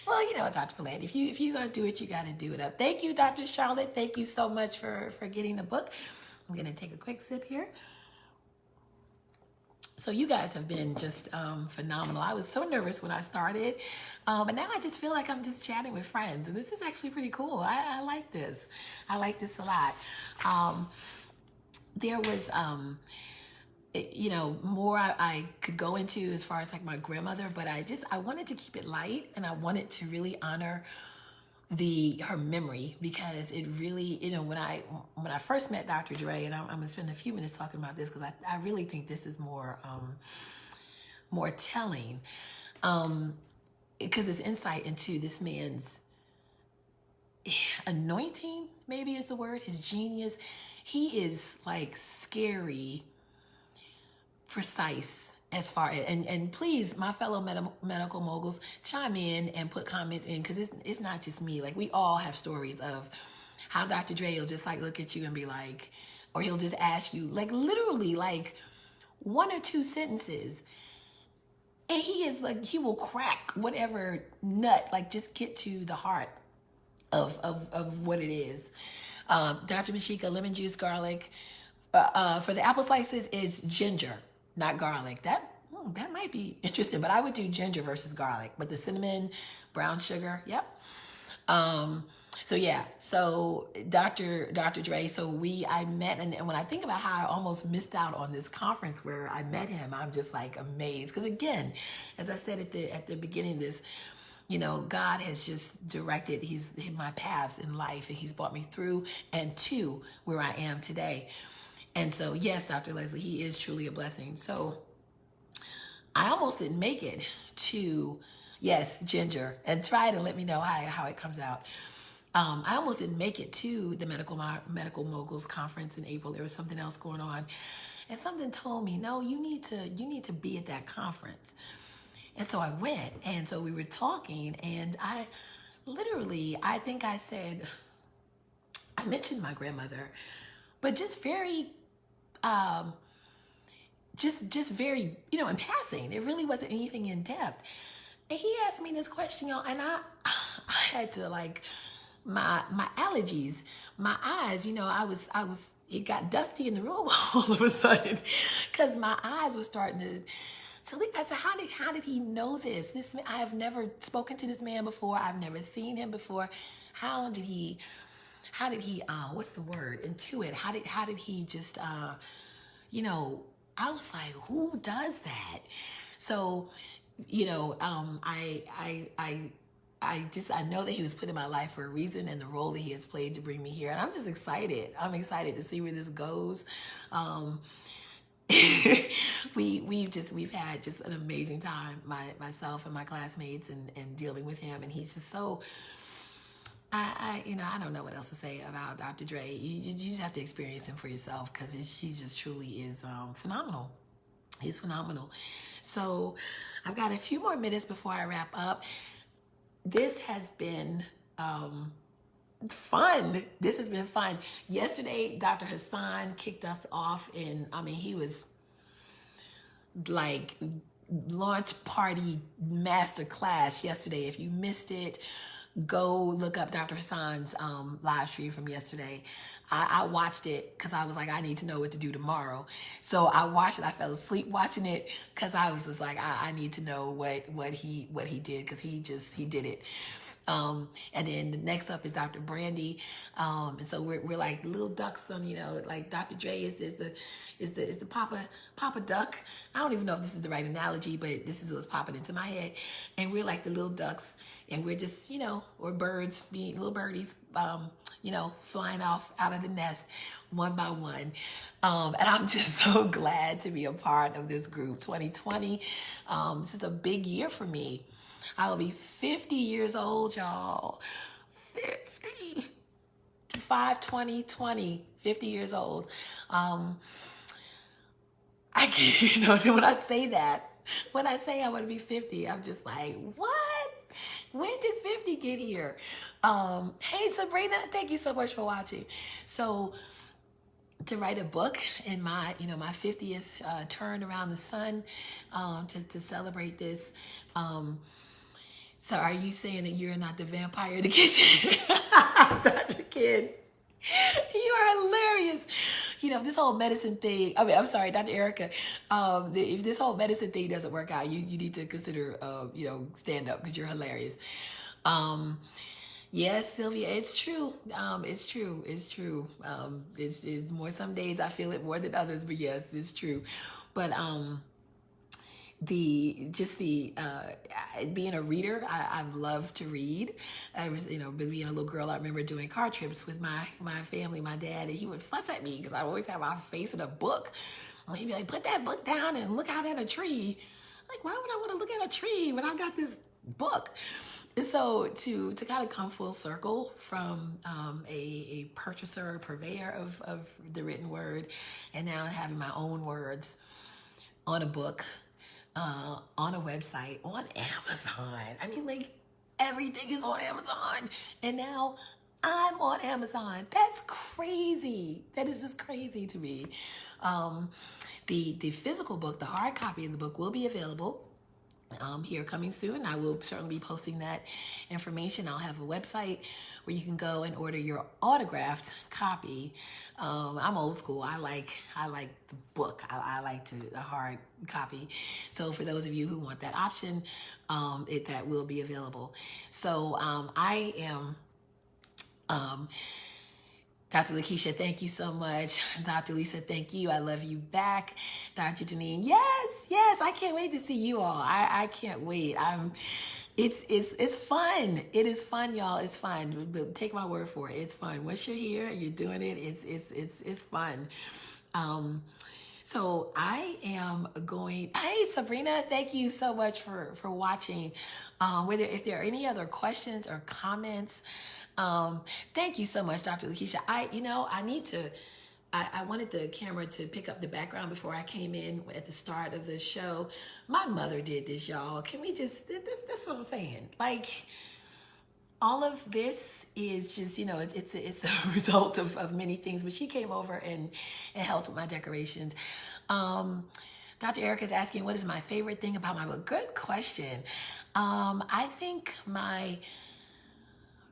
Well, Dr. Philandy, if you're going to do it, you got to do it up. Thank you, Dr. Charlotte. Thank you so much for getting the book. I'm going to take a quick sip here. So you guys have been just phenomenal. I was so nervous when I started, but now I just feel like I'm just chatting with friends, and this is actually pretty cool. I like this. I like this a lot. There was, more I could go into as far as like my grandmother, but I wanted to keep it light, and I wanted to really honor her memory, because it really, when I first met Dr. Dre, and I'm gonna spend a few minutes talking about this because I really think this is more telling, because it's insight into this man's anointing, maybe is the word, his genius. He is like scary precise as far as, and please, my fellow medical moguls, chime in and put comments in, because it's not just me. Like, we all have stories of how Dr. Dre will just like look at you and be like, or he'll just ask you like literally like one or two sentences, and he will crack whatever nut, like just get to the heart of what it is. Dr. Mashika, lemon juice, garlic. For the apple slices, it's ginger, not garlic. That might be interesting, but I would do ginger versus garlic. But the cinnamon, brown sugar, yep. So Dr. Dre, I met, and when I think about how I almost missed out on this conference where I met him, I'm just like amazed. Because again, as I said at the beginning of this, God has just directed my paths in life, and he's brought me through and to where I am today. And so, yes, Dr. Leslie, he is truly a blessing. So I almost didn't make it to, yes, ginger, and try to let me know how it comes out. I almost didn't make it to the Medical Moguls Conference in April. There was something else going on. And something told me, no, you need to be at that conference. And so I went, and so we were talking, and I think I said, I mentioned my grandmother, but just very, just very, in passing. It really wasn't anything in depth. And he asked me this question, and I had to like, my allergies, my eyes, it got dusty in the room all of a sudden, because my eyes were starting to leak. I said, how did he know this? I have never spoken to this man before. I've never seen him before. How did he, what's the word? Intuit. How did he just, I was like, who does that? So, I know that he was put in my life for a reason, and the role that he has played to bring me here. And I'm just excited. I'm excited to see where this goes. We've had just an amazing time, myself and my classmates, and dealing with him. And he's just so, I don't know what else to say about Dr. Dre. You just have to experience him for yourself, because he just truly is phenomenal. He's phenomenal. So I've got a few more minutes before I wrap up. This has been fun. This has been fun. Yesterday, Dr. Hassan kicked us off, and he was like launch party master class yesterday. If you missed it, go look up Dr. Hassan's live stream from yesterday. I watched it because I was like, I need to know what to do tomorrow. So I watched it. I fell asleep watching it because I was just like, I need to know what he did, because he did it. And then the next up is Dr. Brandy. And so we're like little ducks on, like Dr. Dre is the Papa Duck. I don't even know if this is the right analogy, but this is what's popping into my head. And we're like the little ducks, and we're just, or birds, being little birdies, flying off out of the nest one by one. And I'm just so glad to be a part of this group. 2020, this is a big year for me. I will be 50 years old, y'all. 50. 50 years old. When I say I want to be 50, I'm just like, what? When did 50 get here? Hey, Sabrina, thank you so much for watching. So to write a book in my 50th turn around the sun, to celebrate this. So are you saying that you're not the vampire in the kitchen? Dr. Kid, you are hilarious. this whole medicine thing, I'm sorry, Dr. Erica, if this whole medicine thing doesn't work out, you need to consider, stand up because you're hilarious. Yes, Sylvia, it's true. It's true. It's true. It's more, some days I feel it more than others, but yes, it's true. But, being a reader, I've loved to read. I was, being a little girl, I remember doing car trips with my family, my dad, and he would fuss at me because I always have my face in a book. And he'd be like, put that book down and look out at a tree. Like, why would I want to look at a tree when I got this book? So to kind of come full circle from a purchaser, purveyor of the written word, and now having my own words on a book, on a website, on Amazon. I mean, like, everything is on Amazon. And now I'm on Amazon. That's crazy. That is just crazy to me. The physical book, the hard copy of the book, will be available here coming soon. I will certainly be posting that information. I'll have a website where you can go and order your autographed copy. I'm old school. I like the book. I like the hard copy. So for those of you who want that option, that will be available. So I am Dr. Lakeisha, thank you so much. Dr. Lisa, thank you. I love you back. Dr. Janine, yes, I can't wait to see you all. I can't wait. It's fun. It is fun, y'all. It's fun. But take my word for it. It's fun. Once you're here, you're doing it. It's fun. So I am going. Hey, Sabrina, thank you so much for watching. If there are any other questions or comments, thank you so much, Dr. Lakeisha. I wanted the camera to pick up the background before I came in at the start of the show. My mother did this, y'all. Can we just, that's what I'm saying. Like, all of this is just, it's a result of many things, but she came over and helped with my decorations. Dr. Erica is asking, what is my favorite thing about my book? Good question. I think my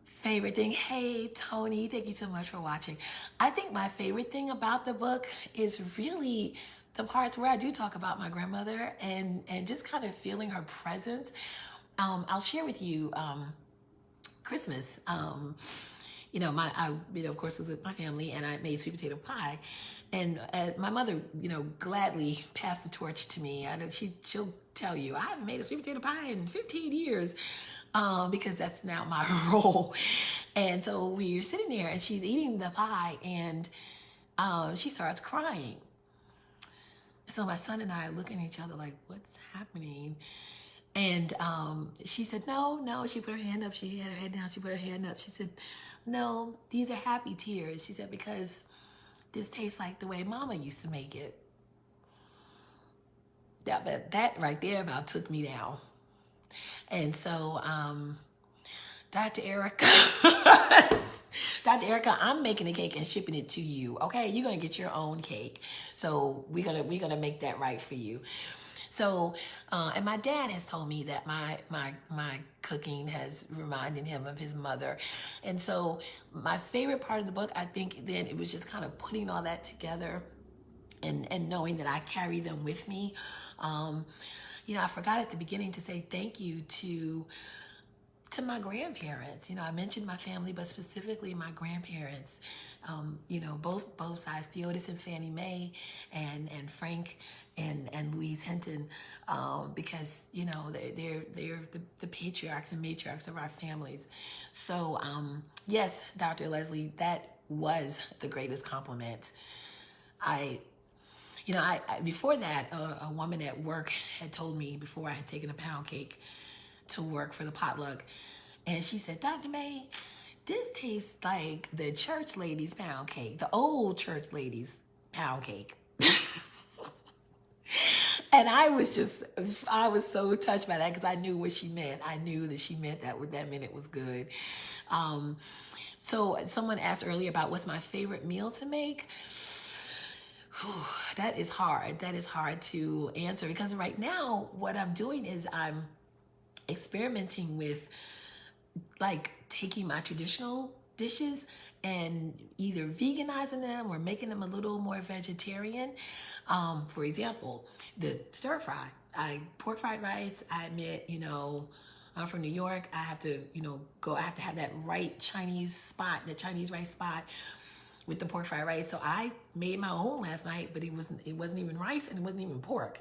favorite thing, hey Tony, thank you so much for watching. I think my favorite thing about the book is really the parts where I do talk about my grandmother and just kind of feeling her presence. I'll share with you Christmas. I of course was with my family, and I made sweet potato pie. And my mother, gladly passed the torch to me. I know she'll tell you, I haven't made a sweet potato pie in 15 years. Because that's now my role. And so we're sitting there and she's eating the pie and she starts crying. So my son and I are looking at each other like, what's happening? And she said, no. She put her hand up. She had her head down. She put her hand up. She said, no, these are happy tears. She said, because this tastes like the way Mama used to make it. That right there about took me down. And so, Dr. Erica, I'm making a cake and shipping it to you. Okay, you're gonna get your own cake. So we're gonna make that right for you. So, and my dad has told me that my cooking has reminded him of his mother. And so my favorite part of the book, I think then it was just kind of putting all that together and knowing that I carry them with me. I forgot at the beginning to say thank you to my grandparents. I mentioned my family, but specifically my grandparents. Both sides, Theodis and Fannie Mae, and Frank and Louise Hinton, because they're the patriarchs and matriarchs of our families. So yes, Dr. Leslie, that was the greatest compliment. Before that, a woman at work had told me before I had taken a pound cake to work for the potluck, and she said, Dr. May, this tastes like the church ladies' pound cake, the old church ladies' pound cake. And I was so touched by that because I knew what she meant. I knew that she meant that meant it was good. So someone asked earlier about what's my favorite meal to make. That is hard. That is hard to answer because right now what I'm doing is I'm experimenting with like taking my traditional dishes and either veganizing them or making them a little more vegetarian. For example, the stir fry, pork fried rice. I admit, I'm from New York. I have to, I have to have that right Chinese spot, the Chinese rice spot with the pork fried rice. So I made my own last night, but it wasn't even rice and it wasn't even pork.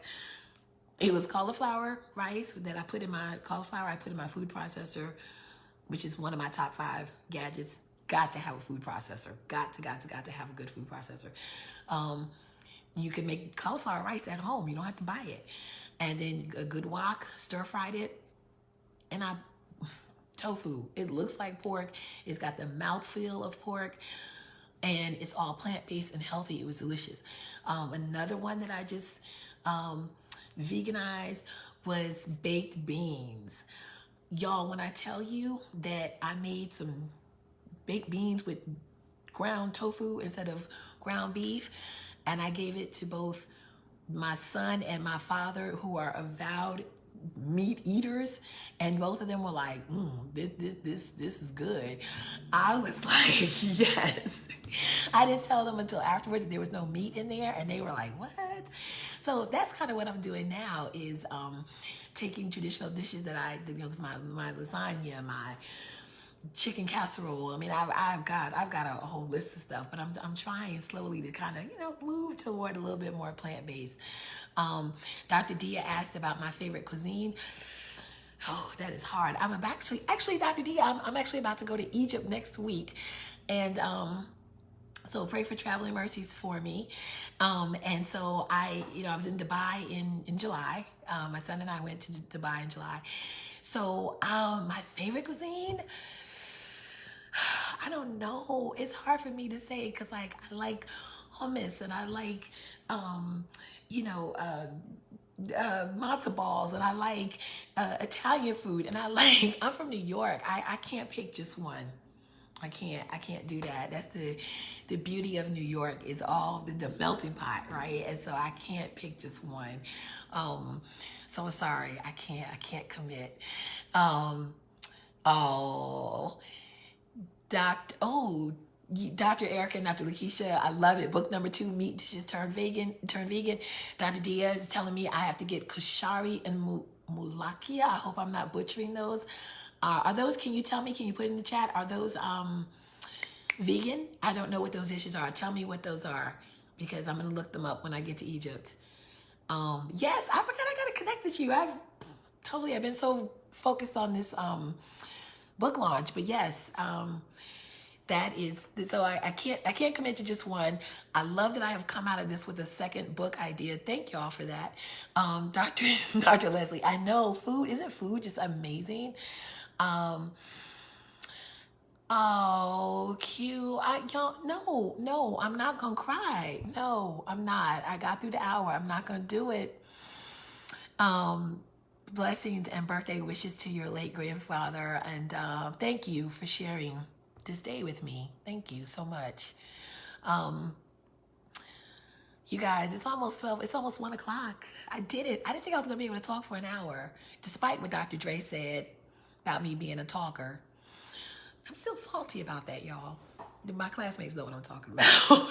It was cauliflower rice that I put in my food processor, which is one of my top 5 gadgets. Got to have a food processor. Got to have a good food processor. You can make cauliflower rice at home. You don't have to buy it. And then a good wok, stir fried it. And tofu. It looks like pork. It's got the mouthfeel of pork. And it's all plant-based and healthy. It was delicious. Another one that I just veganized was baked beans. Y'all, when I tell you that I made some baked beans with ground tofu instead of ground beef, and I gave it to both my son and my father, who are avowed meat eaters, and both of them were like, this is good. I was like, yes. I didn't tell them until afterwards that there was no meat in there, and they were like, what? So that's kind of what I'm doing now, is taking traditional dishes that because my lasagna, my chicken casserole. I mean, I've got a whole list of stuff, but I'm trying slowly to kind of move toward a little bit more plant-based. Dr. Dia asked about my favorite cuisine. Oh, that is hard. I'm actually Dr. Dia, I'm actually about to go to Egypt next week, and so pray for traveling mercies for me. And so I was in Dubai in July. My son and I went to Dubai in July. So my favorite cuisine, I don't know. It's hard for me to say, because I like hummus, and I like matzo balls, and I like Italian food, and I'm from New York. I can't pick just one. I can't do that. That's the beauty of New York, is all the melting pot, right? And so I can't pick just one. So I'm sorry, I can't commit. Dr. Erica and Dr. Lakeisha, I love it. Book number 2, Meat Dishes Turn Vegan. Dr. Diaz is telling me I have to get kushari and mulakia. I hope I'm not butchering those. Are those, can you tell me, can you put in the chat, are those vegan? I don't know what those dishes are. Tell me what those are, because I'm going to look them up when I get to Egypt. Yes, I forgot I got to connect with you. I've been so focused on this book launch, but yes, that is, so I can't commit to just one. I love that I have come out of this with a second book idea. Thank y'all for that. Dr. Leslie, I know isn't food just amazing? Oh, cute. No, I'm not gonna cry. No, I'm not. I got through the hour. I'm not gonna do it. Blessings and birthday wishes to your late grandfather, and thank you for sharing this day with me. Thank you so much. You guys, it's almost 12. It's almost 1 o'clock. I did it. I didn't think I was gonna be able to talk for an hour, despite what Dr. Dre said about me being a talker. I'm still salty about that, y'all. My classmates know what I'm talking about.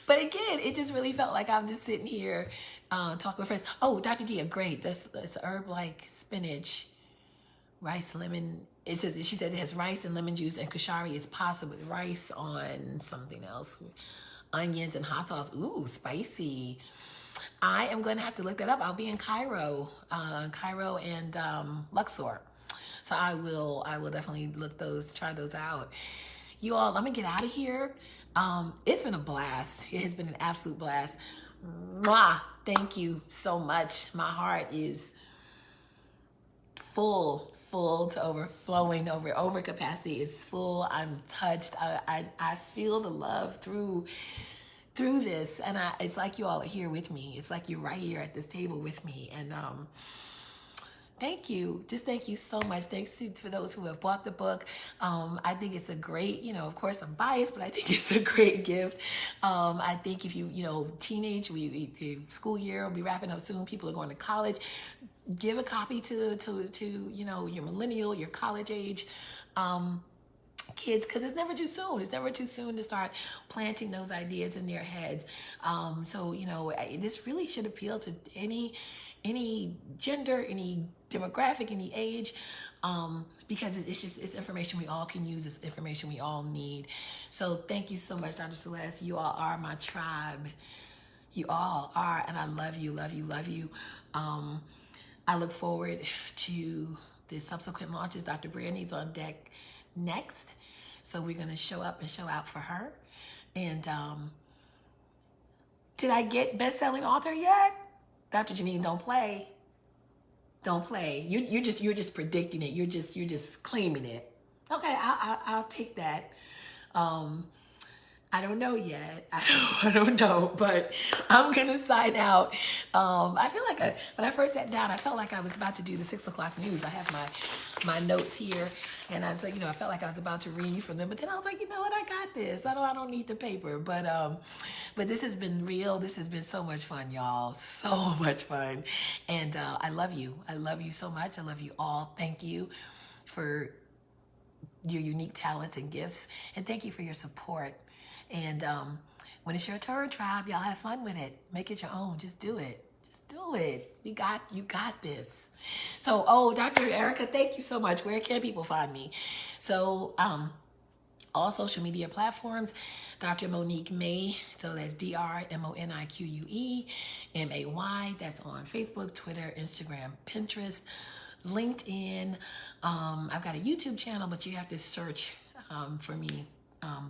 But again, it just really felt like I'm just sitting here talking with friends. Oh, Dr. Dia, great. That's herb like spinach, rice, lemon. She said it has rice and lemon juice, and kushari is pasta with rice on something else. Onions and hot sauce. Ooh, spicy. I am going to have to look that up. I'll be in Cairo and Luxor. So I will definitely try those out. You all, let me get out of here. It's been a blast. It has been an absolute blast. Mwah! Thank you so much. My heart is full to overflowing, over capacity. It's full. I'm touched. I feel the love through this, and it's like you all are here with me. It's like you're right here at this table with me, and thank you. Just thank you so much. Thanks for those who have bought the book. I think it's a great, of course I'm biased, but I think it's a great gift. I think if teenage, the school year will be wrapping up soon. People are going to college. Give a copy to your millennial, your college age kids, because it's never too soon. It's never too soon to start planting those ideas in their heads. So, you know, this really should appeal to any gender, any demographic, any age, because it's information we all can use. It's information we all need. So thank you so much, Dr. Celeste. You all are my tribe. You all are, and I love you, love you, love you. I look forward to the subsequent launches. Dr. Brandy's on deck next. So we're going to show up and show out for her. And did I get best-selling author yet? Dr. Janine, don't play. Don't play. You're just predicting it. You're just claiming it. Okay, I'll take that. I don't know yet. I don't know, but I'm gonna sign out. I feel like when I first sat down, I felt like I was about to do the 6 o'clock news. I have my notes here, and I was like, I felt like I was about to read from them, but then I was like, you know what, I got this. I don't need the paper, but this has been real. This has been so much fun, y'all. So much fun, and I love you. I love you so much. I love you all. Thank you for your unique talents and gifts, and thank you for your support. And when it's your turn, tribe, y'all have fun with it. Make it your own. Just do it. Just do it. You got this. So, Dr. Erica, thank you so much. Where can people find me? So, all social media platforms, Dr. Monique May. So that's DrMoniqueMay. That's on Facebook, Twitter, Instagram, Pinterest, LinkedIn. I've got a YouTube channel, but you have to search for me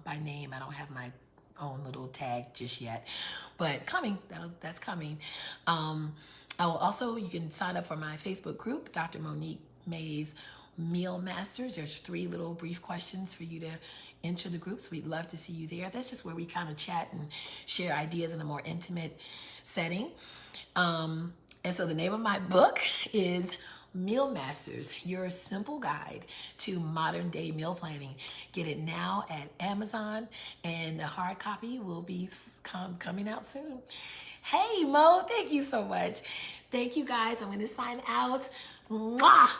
by name. I don't have my own little tag just yet, but coming. That's coming. You can sign up for my Facebook group, Dr. Monique May's MealMasters. There's 3 little brief questions for you to enter the groups. We'd love to see you there. That's just where we kind of chat and share ideas in a more intimate setting. And so the name of my book is MealMasters, your simple guide to modern day meal planning. Get it now at Amazon, and the hard copy will be coming out soon. Hey, Mo, thank you so much. Thank you, guys. I'm going to sign out. Mwah!